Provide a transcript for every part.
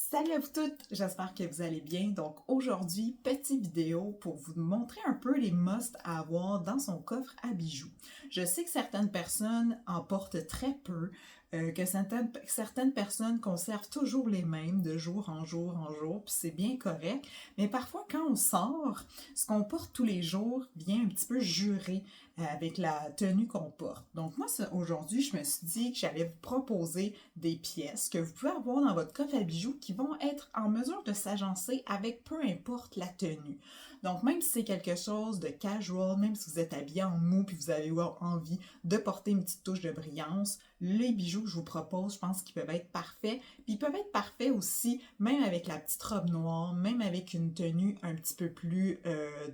Salut à vous toutes, j'espère que vous allez bien. Donc aujourd'hui, petite vidéo pour vous montrer un peu les musts à avoir dans son coffre à bijoux. Je sais que certaines personnes en portent très peu, que certaines personnes conservent toujours les mêmes de jour en jour en jour, puis c'est bien correct. Mais parfois quand on sort, ce qu'on porte tous les jours vient un petit peu jurer avec la tenue qu'on porte. Donc moi, aujourd'hui, je me suis dit que j'allais vous proposer des pièces que vous pouvez avoir dans votre coffre à bijoux qui vont être en mesure de s'agencer avec peu importe la tenue. Donc même si c'est quelque chose de casual, même si vous êtes habillé en mou puis vous avez envie de porter une petite touche de brillance, les bijoux que je vous propose, je pense qu'ils peuvent être parfaits. Puis ils peuvent être parfaits aussi, même avec la petite robe noire, même avec une tenue un petit peu plus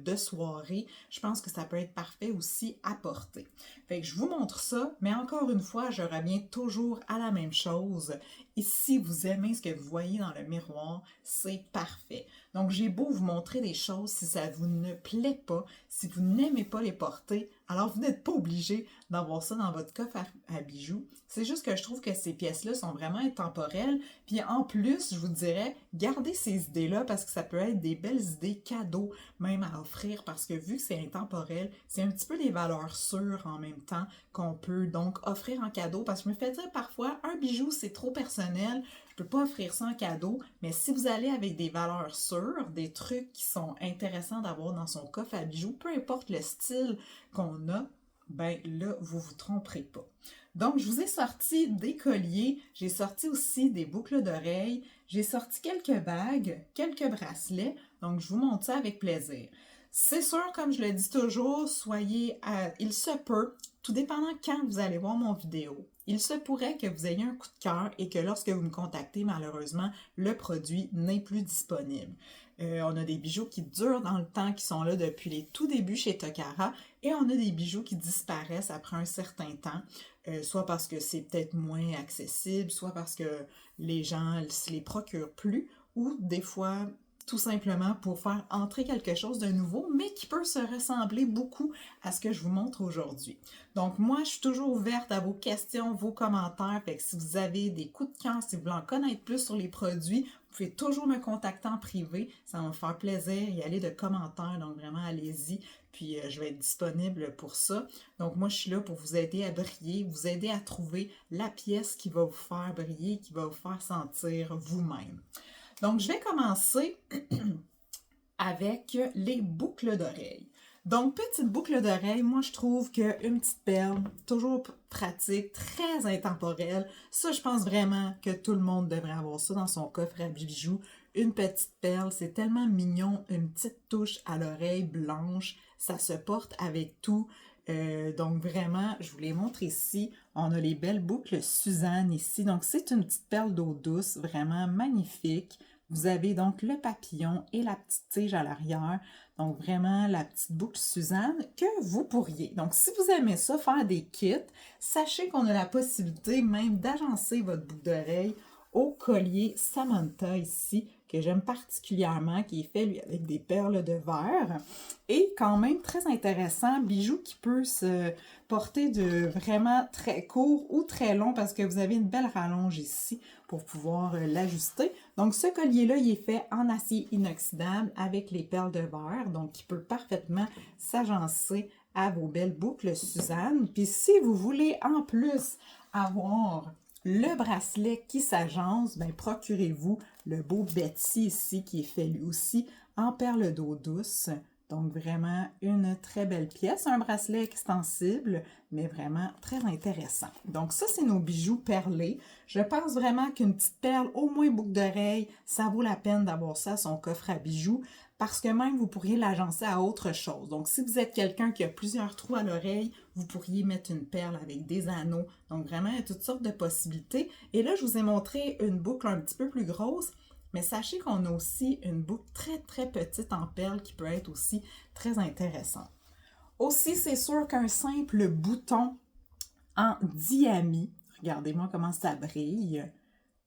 de soirée. Je pense que ça peut être parfait aussi à porter. Fait que je vous montre ça, mais encore une fois, je reviens toujours à la même chose. Et si vous aimez ce que vous voyez dans le miroir, c'est parfait. Donc, j'ai beau vous montrer des choses, si ça vous ne plaît pas, si vous n'aimez pas les porter, alors vous n'êtes pas obligé d'avoir ça dans votre coffre à bijoux. C'est juste que je trouve que ces pièces-là sont vraiment intemporelles. Puis en plus, je vous dirais, gardez ces idées-là parce que ça peut être des belles idées cadeaux même à offrir parce que vu que c'est intemporel, c'est un petit peu des valeurs sûres en même temps qu'on peut donc offrir en cadeau parce que je me fais dire parfois, un bijou c'est trop personnel, je peux pas offrir ça en cadeau, mais si vous allez avec des valeurs sûres, des trucs qui sont intéressants d'avoir dans son coffre à bijoux, peu importe le style qu'on a, ben là, vous vous tromperez pas. Donc, je vous ai sorti des colliers, j'ai sorti aussi des boucles d'oreilles, j'ai sorti quelques bagues, quelques bracelets, donc je vous montre ça avec plaisir. C'est sûr, comme je le dis toujours, il se peut, tout dépendant quand vous allez voir mon vidéo, il se pourrait que vous ayez un coup de cœur et que lorsque vous me contactez, malheureusement, le produit n'est plus disponible. On a des bijoux qui durent dans le temps, qui sont là depuis les tout débuts chez Tokara, et on a des bijoux qui disparaissent après un certain temps, soit parce que c'est peut-être moins accessible, soit parce que les gens ne se les procurent plus, ou des fois tout simplement pour faire entrer quelque chose de nouveau, mais qui peut se ressembler beaucoup à ce que je vous montre aujourd'hui. Donc moi, je suis toujours ouverte à vos questions, vos commentaires, fait que si vous avez des coups de cœur, si vous voulez en connaître plus sur les produits, vous pouvez toujours me contacter en privé, ça va me faire plaisir, y aller de commentaires, donc vraiment allez-y, puis je vais être disponible pour ça. Donc moi, je suis là pour vous aider à briller, vous aider à trouver la pièce qui va vous faire briller, qui va vous faire sentir vous-même. Donc, je vais commencer avec les boucles d'oreilles. Donc, petite boucle d'oreille, moi je trouve qu'une petite perle, toujours pratique, très intemporelle, ça je pense vraiment que tout le monde devrait avoir ça dans son coffre à bijoux. Une petite perle, c'est tellement mignon, une petite touche à l'oreille blanche, ça se porte avec tout. Donc vraiment, je vous les montre ici. On a les belles boucles Suzanne ici. Donc c'est une petite perle d'eau douce, vraiment magnifique. Vous avez donc le papillon et la petite tige à l'arrière. Donc vraiment la petite boucle Suzanne que vous pourriez. Donc si vous aimez ça, faire des kits, sachez qu'on a la possibilité même d'agencer votre boucle d'oreille au collier Samantha ici, que j'aime particulièrement, qui est fait lui avec des perles de verre. Et quand même très intéressant, bijou qui peut se porter de vraiment très court ou très long parce que vous avez une belle rallonge ici pour pouvoir l'ajuster. Donc ce collier-là, il est fait en acier inoxydable avec les perles de verre, donc qui peut parfaitement s'agencer à vos belles boucles Suzanne. Puis si vous voulez en plus avoir le bracelet qui s'agence, ben procurez-vous le beau Betsy ici qui est fait lui aussi en perles d'eau douce. Donc vraiment une très belle pièce, un bracelet extensible, mais vraiment très intéressant. Donc ça, c'est nos bijoux perlés. Je pense vraiment qu'une petite perle, au moins boucle d'oreille, ça vaut la peine d'avoir ça à son coffre à bijoux parce que même vous pourriez l'agencer à autre chose. Donc si vous êtes quelqu'un qui a plusieurs trous à l'oreille, vous pourriez mettre une perle avec des anneaux. Donc vraiment, il y a toutes sortes de possibilités. Et là, je vous ai montré une boucle un petit peu plus grosse. Mais sachez qu'on a aussi une boucle très très petite en perles qui peut être aussi très intéressante. Aussi, c'est sûr qu'un simple bouton en diamant, regardez-moi comment ça brille.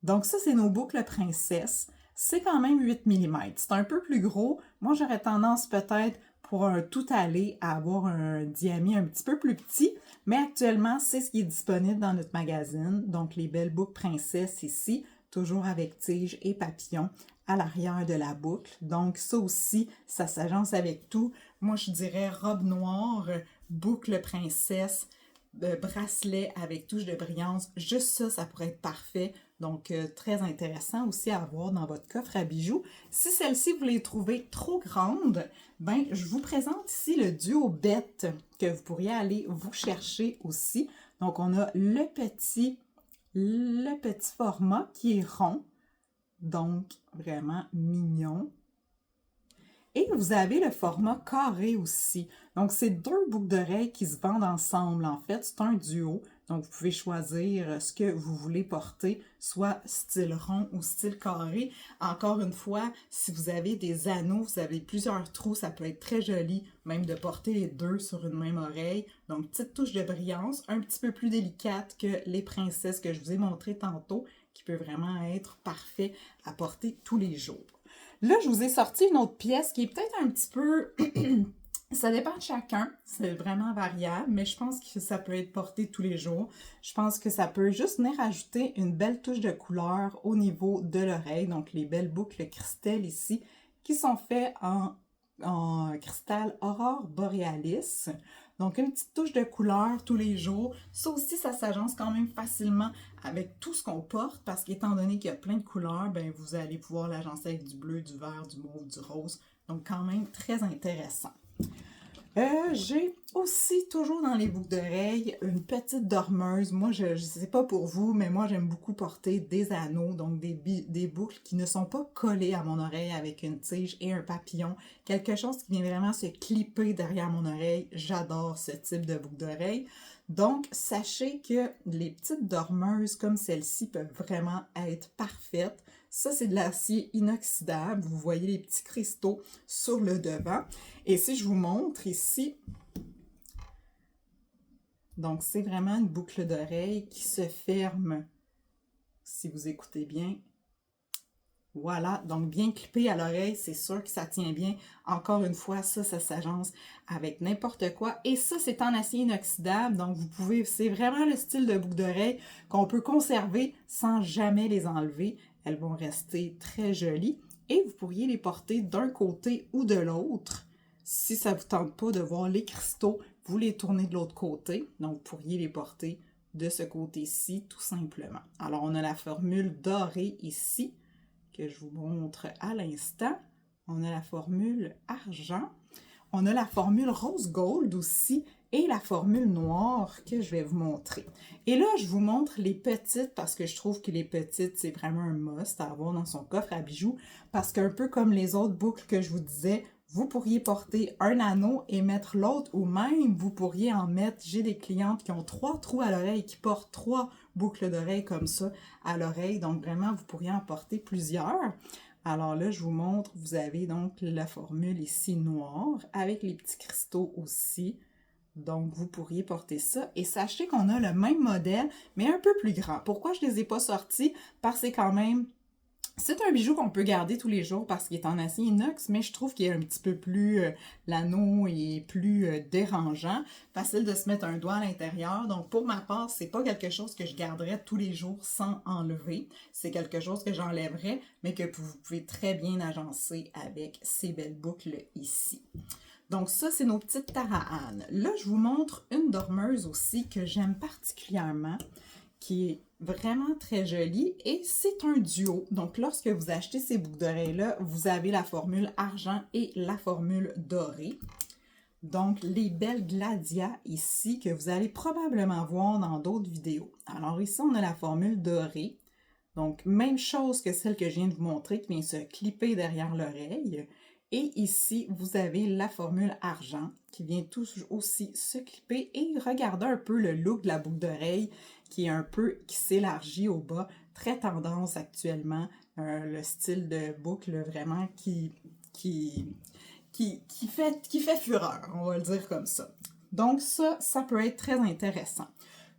Donc ça, c'est nos boucles princesses. C'est quand même 8 mm. C'est un peu plus gros. Moi, j'aurais tendance peut-être pour un tout aller à avoir un diamant un petit peu plus petit. Mais actuellement, c'est ce qui est disponible dans notre magazine. Donc les belles boucles princesses ici. toujours avec tige et papillon à l'arrière de la boucle. Donc ça aussi, ça s'agence avec tout. Moi, je dirais robe noire, boucle princesse, bracelet avec touche de brillance. Juste ça, ça pourrait être parfait. Donc, très intéressant aussi à avoir dans votre coffre à bijoux. Si celle-ci, vous les trouvez trop grande, ben, je vous présente ici le duo bête que vous pourriez aller vous chercher aussi. Donc, on a le petit format qui est rond. Donc, vraiment mignon. Et vous avez le format carré aussi. Donc, c'est deux boucles d'oreilles qui se vendent ensemble. En fait, c'est un duo. Donc, vous pouvez choisir ce que vous voulez porter, soit style rond ou style carré. Encore une fois, si vous avez des anneaux, vous avez plusieurs trous, ça peut être très joli, même de porter les deux sur une même oreille. Donc, petite touche de brillance, un petit peu plus délicate que les princesses que je vous ai montrées tantôt, qui peut vraiment être parfait à porter tous les jours. Là, je vous ai sorti une autre pièce qui est peut-être un petit peu... Ça dépend de chacun, c'est vraiment variable, mais je pense que ça peut être porté tous les jours. Je pense que ça peut juste venir ajouter une belle touche de couleur au niveau de l'oreille. Donc, les belles boucles cristal ici, qui sont faites en cristal Aurore Borealis. Donc, une petite touche de couleur tous les jours. Ça aussi, ça s'agence quand même facilement avec tout ce qu'on porte parce qu'étant donné qu'il y a plein de couleurs, ben, vous allez pouvoir l'agencer avec du bleu, du vert, du mauve, du rose. Donc, quand même très intéressant. J'ai aussi toujours dans les boucles d'oreilles une petite dormeuse. Moi, je ne sais pas pour vous, mais moi, j'aime beaucoup porter des anneaux, donc des boucles qui ne sont pas collées à mon oreille avec une tige et un papillon. Quelque chose qui vient vraiment se clipper derrière mon oreille. J'adore ce type de boucle d'oreille. Donc, sachez que les petites dormeuses comme celle-ci peuvent vraiment être parfaites. Ça, c'est de l'acier inoxydable. Vous voyez les petits cristaux sur le devant. Et si je vous montre ici, donc c'est vraiment une boucle d'oreille qui se ferme, si vous écoutez bien. Voilà, donc bien clippé à l'oreille, c'est sûr que ça tient bien. Encore une fois, ça s'agence avec n'importe quoi. Et ça, c'est en acier inoxydable, donc vous pouvez, c'est vraiment le style de boucle d'oreille qu'on peut conserver sans jamais les enlever. Elles vont rester très jolies et vous pourriez les porter d'un côté ou de l'autre. Si ça ne vous tente pas de voir les cristaux, vous les tournez de l'autre côté. Donc, vous pourriez les porter de ce côté-ci, tout simplement. Alors, on a la formule dorée ici, que je vous montre à l'instant. On a la formule argent. On a la formule rose gold aussi et la formule noire que je vais vous montrer. Et là, je vous montre les petites parce que je trouve que les petites, c'est vraiment un must à avoir dans son coffre à bijoux parce qu'un peu comme les autres boucles que je vous disais, vous pourriez porter un anneau et mettre l'autre ou même vous pourriez en mettre, j'ai des clientes qui ont 3 trous à l'oreille qui portent 3 boucles d'oreilles comme ça à l'oreille. Donc vraiment, vous pourriez en porter plusieurs. Alors là, je vous montre, vous avez donc la formule ici noire avec les petits cristaux aussi. Donc, vous pourriez porter ça. Et sachez qu'on a le même modèle, mais un peu plus grand. Pourquoi je ne les ai pas sortis? Parce que c'est quand même... C'est un bijou qu'on peut garder tous les jours parce qu'il est en acier inox, mais je trouve qu'il est un petit peu plus... l'anneau est plus dérangeant. Facile de se mettre un doigt à l'intérieur. Donc, pour ma part, c'est pas quelque chose que je garderais tous les jours sans enlever. C'est quelque chose que j'enlèverais, mais que vous pouvez très bien agencer avec ces belles boucles ici. Donc ça, c'est nos petites Tara-Ann. Là, je vous montre une dormeuse aussi que j'aime particulièrement, qui est vraiment très jolie et c'est un duo. Donc, lorsque vous achetez ces boucles d'oreilles-là, vous avez la formule argent et la formule dorée. Donc, les belles gladias ici que vous allez probablement voir dans d'autres vidéos. Alors ici, on a la formule dorée. Donc, même chose que celle que je viens de vous montrer qui vient se clipper derrière l'oreille. Et ici, vous avez la formule argent qui vient tout aussi se clipper et regardez un peu le look de la boucle d'oreille qui est un peu, qui s'élargit au bas. Très tendance actuellement, le style de boucle vraiment qui fait fureur, on va le dire comme ça. Donc ça peut être très intéressant.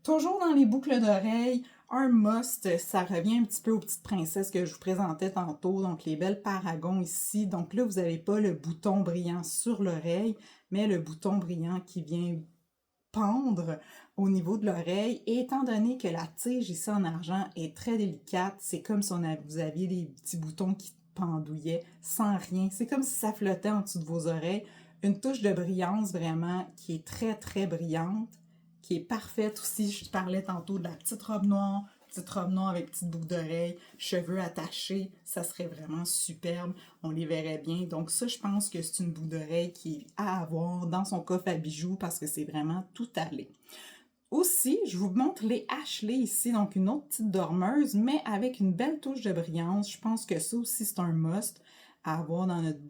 Toujours dans les boucles d'oreilles, un must, ça revient un petit peu aux petites princesses que je vous présentais tantôt, donc les belles paragons ici. Donc là, vous n'avez pas le bouton brillant sur l'oreille, mais le bouton brillant qui vient pendre au niveau de l'oreille. Et étant donné que la tige ici en argent est très délicate, c'est comme si vous aviez des petits boutons qui pendouillaient sans rien. C'est comme si ça flottait en dessous de vos oreilles. Une touche de brillance vraiment qui est très, très brillante, qui est parfaite aussi. Je parlais tantôt de la petite robe noire avec petite boucle d'oreille, cheveux attachés, ça serait vraiment superbe, on les verrait bien. Donc ça, je pense que c'est une boucle d'oreille qui est à avoir dans son coffre à bijoux parce que c'est vraiment tout allé. Aussi, je vous montre les Ashley ici, donc une autre petite dormeuse, mais avec une belle touche de brillance. Je pense que ça aussi, c'est un must à avoir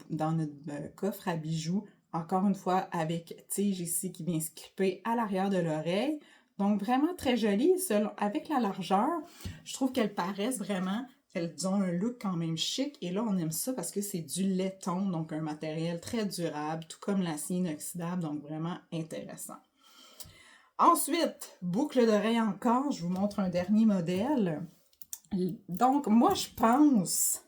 dans notre coffre à bijoux. Encore une fois, avec tige ici qui vient se clipper à l'arrière de l'oreille. Donc, vraiment très jolie. Avec la largeur, je trouve qu'elles paraissent vraiment, elles ont un look quand même chic. Et là, on aime ça parce que c'est du laiton, donc un matériel très durable, tout comme l'acier inoxydable, donc vraiment intéressant. Ensuite, boucle d'oreille encore. Je vous montre un dernier modèle. Donc, moi, je pense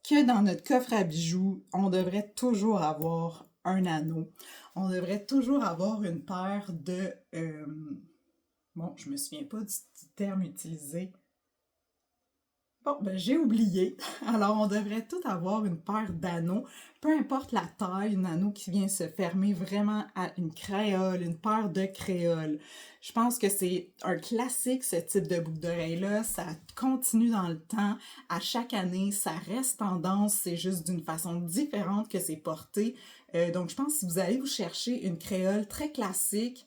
que dans notre coffre à bijoux, on devrait toujours avoir un anneau. On devrait toujours avoir une paire de... bon, je me souviens pas du terme utilisé. Bon, ben j'ai oublié. Alors, on devrait tout avoir une paire d'anneaux, peu importe la taille, un anneau qui vient se fermer vraiment à une créole, une paire de créoles. Je pense que c'est un classique, ce type de boucle d'oreille-là. Ça continue dans le temps. À chaque année, ça reste tendance. C'est juste d'une façon différente que c'est porté. Donc, je pense que si vous allez vous chercher une créole très classique,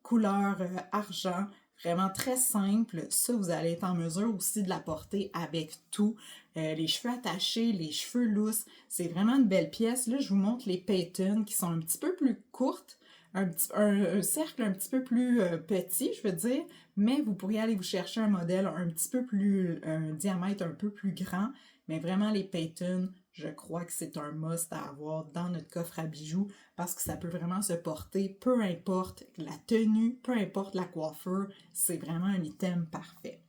couleur argent, vraiment très simple, ça vous allez être en mesure aussi de la porter avec tout. Les cheveux attachés, les cheveux lousses, c'est vraiment une belle pièce. Là, je vous montre les Peyton qui sont un petit peu plus courtes, un cercle un petit peu plus petit, je veux dire, mais vous pourriez aller vous chercher un modèle un petit peu plus, un diamètre un peu plus grand, mais vraiment les Peyton, je crois que c'est un must à avoir dans notre coffre à bijoux parce que ça peut vraiment se porter, peu importe la tenue, peu importe la coiffure, c'est vraiment un item parfait.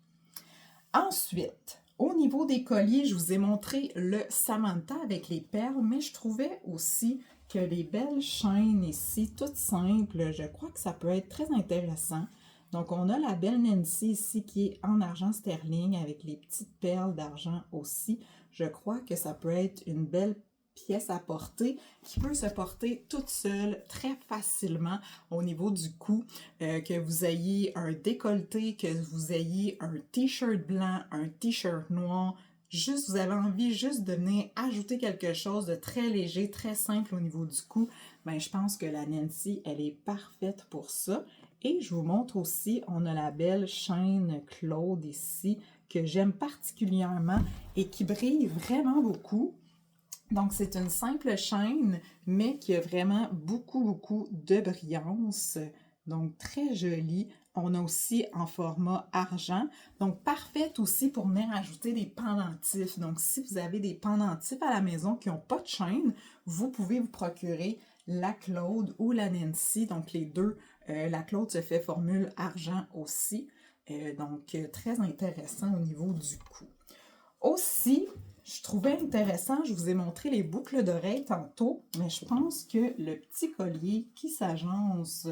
Ensuite, au niveau des colliers, je vous ai montré le Samantha avec les perles, mais je trouvais aussi que les belles chaînes ici, toutes simples, je crois que ça peut être très intéressant. Donc, on a la belle Nancy ici qui est en argent sterling avec les petites perles d'argent aussi. Je crois que ça peut être une belle pièce à porter qui peut se porter toute seule très facilement au niveau du cou, que vous ayez un décolleté, que vous ayez un t-shirt blanc, un t-shirt noir, juste vous avez envie juste de venir ajouter quelque chose de très léger, très simple au niveau du cou, ben je pense que la Nancy, elle est parfaite pour ça. Et je vous montre aussi, on a la belle chaîne Claude ici, que j'aime particulièrement et qui brille vraiment beaucoup. Donc, c'est une simple chaîne, mais qui a vraiment beaucoup de brillance. Donc, très jolie. On a aussi en format argent. Donc, parfaite aussi pour venir ajouter des pendentifs. Donc, si vous avez des pendentifs à la maison qui n'ont pas de chaîne, vous pouvez vous procurer la Claude ou la Nancy. Donc, les deux. La Claude se fait formule argent aussi. Donc, très intéressant au niveau du cou. Aussi, je trouvais intéressant, je vous ai montré les boucles d'oreilles tantôt, mais je pense que le petit collier qui s'agence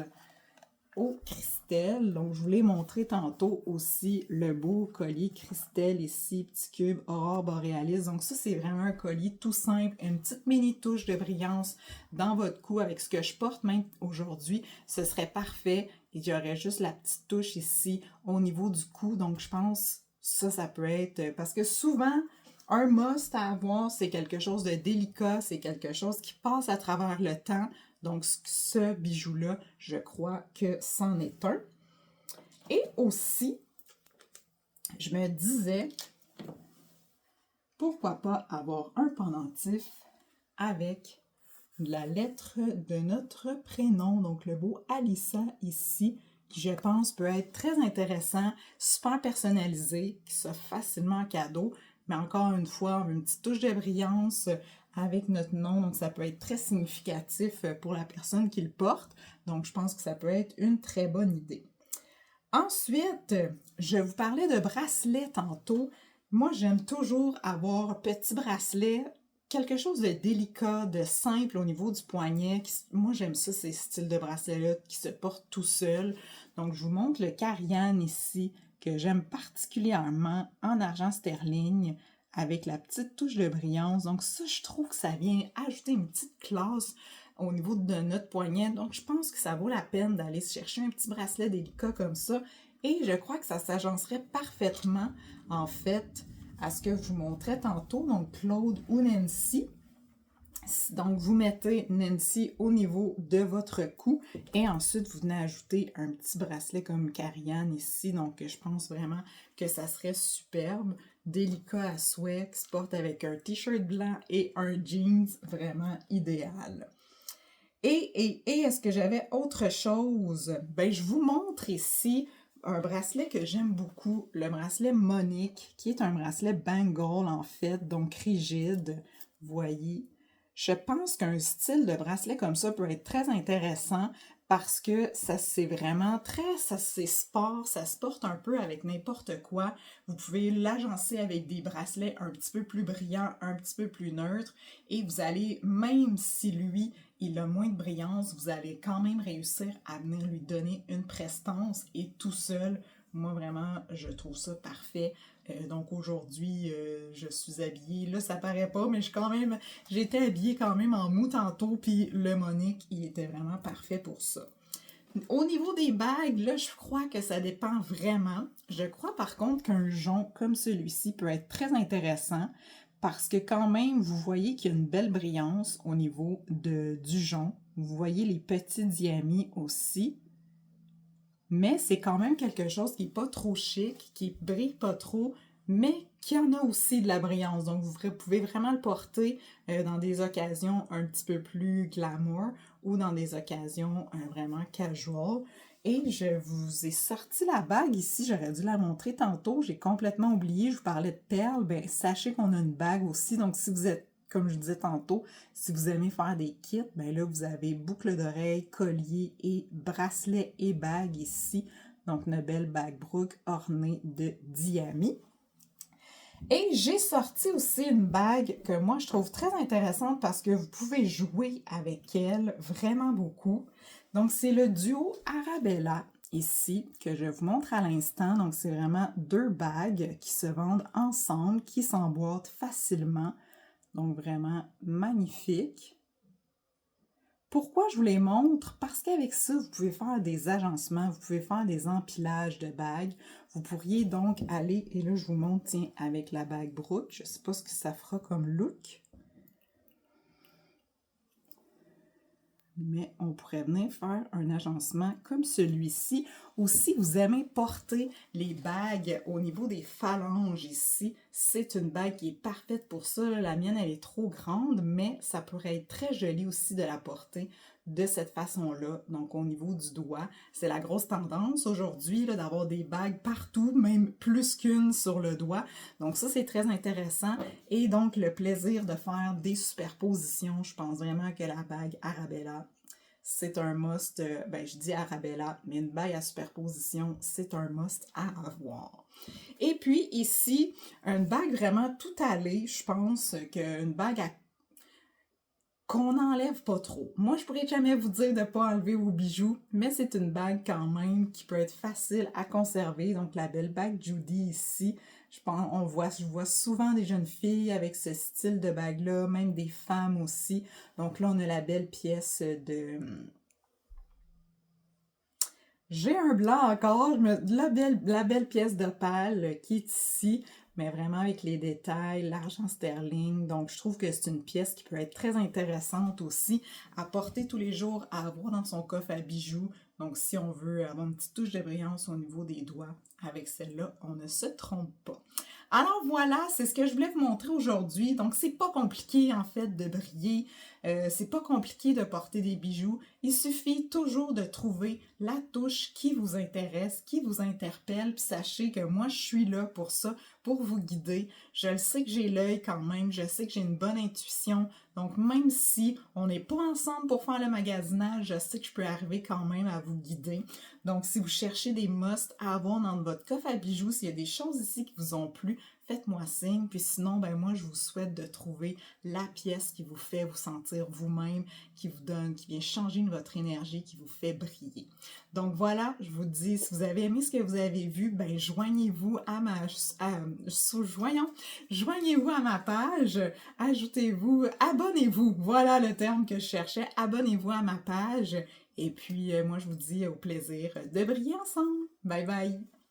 au Christelle, donc je vous l'ai montré tantôt aussi, le beau collier Christelle ici, petit cube Aurore Borealis. Donc ça, c'est vraiment un collier tout simple, une petite mini touche de brillance dans votre cou avec ce que je porte même aujourd'hui. Ce serait parfait. Il y aurait juste la petite touche ici au niveau du cou. Donc je pense ça peut être... Parce que souvent, un must à avoir, c'est quelque chose de délicat, c'est quelque chose qui passe à travers le temps. Donc, ce bijou-là, je crois que c'en est un. Et aussi, je me disais, pourquoi pas avoir un pendentif avec la lettre de notre prénom, donc le beau Alissa ici, qui je pense peut être très intéressant, super personnalisé, qui s'offre facilement en cadeau, mais encore une fois, une petite touche de brillance avec notre nom, donc ça peut être très significatif pour la personne qui le porte, donc je pense que ça peut être une très bonne idée. Ensuite, je vous parlais de bracelets tantôt. Moi, j'aime toujours avoir un petit bracelet quelque chose de délicat, de simple au niveau du poignet. Moi, j'aime ça, ces styles de bracelets-là qui se portent tout seuls. Donc, je vous montre le Karian ici, que j'aime particulièrement en argent sterling, avec la petite touche de brillance. Donc ça, je trouve que ça vient ajouter une petite classe au niveau de notre poignet. Donc, je pense que ça vaut la peine d'aller se chercher un petit bracelet délicat comme ça. Et je crois que ça s'agencerait parfaitement, en fait, à ce que je vous montrais tantôt, donc Claude ou Nancy. Donc, vous mettez Nancy au niveau de votre cou et ensuite, vous venez ajouter un petit bracelet comme Karian ici. Donc, je pense vraiment que ça serait superbe, délicat à souhait, qui se porte avec un t-shirt blanc et un jeans vraiment idéal. Et est-ce que j'avais autre chose? Ben, je vous montre ici un bracelet que j'aime beaucoup, le bracelet Monique, qui est un bracelet bangle en fait, donc rigide, vous voyez. Je pense qu'un style de bracelet comme ça peut être très intéressant parce que ça c'est vraiment ça c'est sport, ça se porte un peu avec n'importe quoi. Vous pouvez l'agencer avec des bracelets un petit peu plus brillants, un petit peu plus neutres et vous allez, même si lui il a moins de brillance, vous allez quand même réussir à venir lui donner une prestance et tout seul, moi vraiment, je trouve ça parfait. Donc aujourd'hui, je suis habillée, là ça paraît pas, mais j'étais habillée quand même en mou tantôt, puis le Monique, il était vraiment parfait pour ça. Au niveau des bagues, là, je crois que ça dépend vraiment. Je crois par contre qu'un jonc comme celui-ci peut être très intéressant parce que quand même, vous voyez qu'il y a une belle brillance au niveau du jonc. Vous voyez les petits diamants aussi. Mais c'est quand même quelque chose qui n'est pas trop chic, qui brille pas trop, mais qui en a aussi de la brillance. Donc, vous pouvez vraiment le porter dans des occasions un petit peu plus glamour ou dans des occasions vraiment casual. Et je vous ai sorti la bague ici, j'aurais dû la montrer tantôt, j'ai complètement oublié, je vous parlais de perles, ben sachez qu'on a une bague aussi, donc si vous êtes, comme je disais tantôt, si vous aimez faire des kits, ben là vous avez boucle d'oreille, collier et bracelet et bague ici, donc une belle bague Brooke ornée de diamants. Et j'ai sorti aussi une bague que moi je trouve très intéressante parce que vous pouvez jouer avec elle vraiment beaucoup. Donc c'est le duo Arabella ici que je vous montre à l'instant. Donc c'est vraiment deux bagues qui se vendent ensemble, qui s'emboîtent facilement. Donc vraiment magnifique. Pourquoi je vous les montre? Parce qu'avec ça, vous pouvez faire des agencements, vous pouvez faire des empilages de bagues. Vous pourriez donc aller, et là je vous montre, tiens, avec la bague Brooke, je ne sais pas ce que ça fera comme look. Mais on pourrait venir faire un agencement comme celui-ci. Ou si vous aimez porter les bagues au niveau des phalanges ici, c'est une bague qui est parfaite pour ça. La mienne, elle est trop grande, mais ça pourrait être très joli aussi de la porter de cette façon-là. Donc, au niveau du doigt, c'est la grosse tendance aujourd'hui d'avoir des bagues partout, même plus qu'une sur le doigt. Donc, ça, c'est très intéressant. Et donc, le plaisir de faire des superpositions, je pense vraiment que la bague Arabella, c'est un must. Ben, je dis Arabella, mais une bague à superposition, c'est un must à avoir. Et puis, ici, une bague vraiment tout allée, je pense qu'une bague qu'on n'enlève pas trop. Moi, je pourrais jamais vous dire de ne pas enlever vos bijoux, mais c'est une bague quand même qui peut être facile à conserver. Donc, la belle bague Judy ici, je vois souvent des jeunes filles avec ce style de bague-là, même des femmes aussi. Donc là, on a la belle pièce de... J'ai un blanc encore, la belle pièce d'opale qui est ici, mais vraiment avec les détails, l'argent sterling. Donc, je trouve que c'est une pièce qui peut être très intéressante aussi à porter tous les jours, à avoir dans son coffre à bijoux. Donc, si on veut avoir une petite touche de brillance au niveau des doigts, avec celle-là, on ne se trompe pas. Alors voilà, c'est ce que je voulais vous montrer aujourd'hui. Donc, c'est pas compliqué en fait de briller, c'est pas compliqué de porter des bijoux. Il suffit toujours de trouver la touche qui vous intéresse, qui vous interpelle. Puis sachez que moi, je suis là pour ça, pour vous guider. Je le sais que j'ai l'œil quand même, je sais que j'ai une bonne intuition. Donc, même si on n'est pas ensemble pour faire le magasinage, je sais que je peux arriver quand même à vous guider. Donc, si vous cherchez des musts à avoir dans votre coffre à bijoux, s'il y a des choses ici qui vous ont plu, faites-moi signe. Puis sinon, ben moi, je vous souhaite de trouver la pièce qui vous fait vous sentir vous-même, qui vous donne, qui vient changer votre énergie, qui vous fait briller. Donc voilà, je vous dis, si vous avez aimé ce que vous avez vu, ben joignez-vous à joignez-vous à ma page, ajoutez-vous, abonnez-vous, voilà le terme que je cherchais, abonnez-vous à ma page. Et puis, moi, je vous dis au plaisir de briller ensemble. Bye bye!